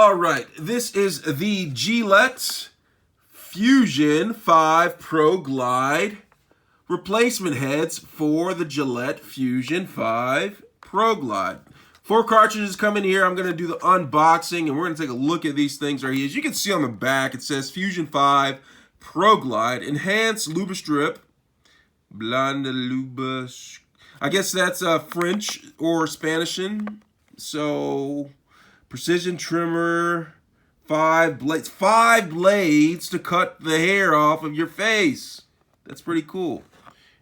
All right, this is the Gillette Fusion 5 Pro Glide replacement heads for the Gillette Fusion 5 Pro Glide. 4 cartridges come in here. I'm going to do the unboxing, and we're going to take a look at these things right here. As you can see on the back, it says Fusion 5 Pro Glide Enhanced Lubristrip. Blonde Luba. I guess that's French or Spanishin. So, precision trimmer, 5 blades. 5 blades to cut the hair off of your face. That's pretty cool.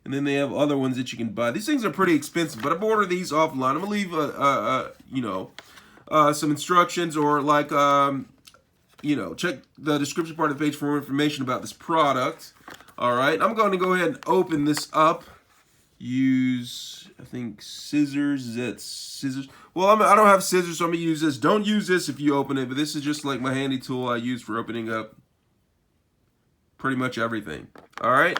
And then they have other ones that you can buy. These things are pretty expensive, but I've ordered these offline. I'm gonna leave some instructions, or like check the description part of the page for more information about this product. All right, I'm going to go ahead and open this up. Use, I think, scissors. Is that scissors? Well, I don't have scissors, so I'm gonna use this. Don't use this if you open it, but this is just like my handy tool I use for opening up pretty much everything. All right.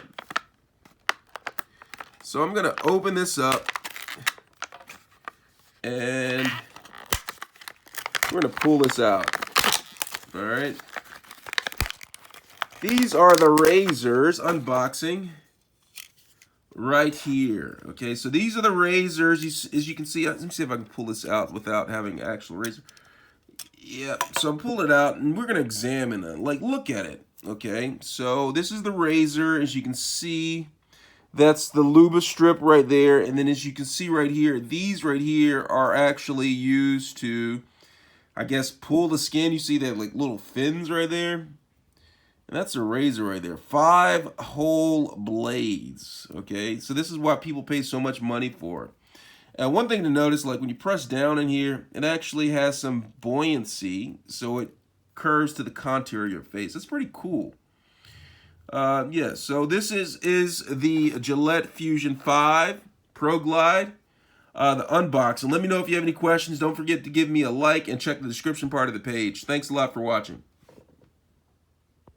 So I'm gonna open this up, and we're gonna pull this out. All right. These are the razors, unboxing, right here. Okay, so these are the razors. As you can see, let me see if I can pull this out without having an actual razor. Yep, so I'm pulling it out, and we're gonna examine it. Like, look at it. Okay, so this is the razor. As you can see, that's the Lubristrip right there, and then as you can see right here, these right here are actually used to, I guess, pull the skin. You see that like little fins right there? And that's a razor right there. 5 whole blades. Okay, so this is what people pay so much money for. One thing to notice, like when you press down in here, it actually has some buoyancy, so it curves to the contour of your face. That's pretty cool. Yeah, so this is the Gillette Fusion 5 Pro Glide, the unboxing. Let me know if you have any questions. Don't forget to give me a like and check the description part of the page. Thanks a lot for watching.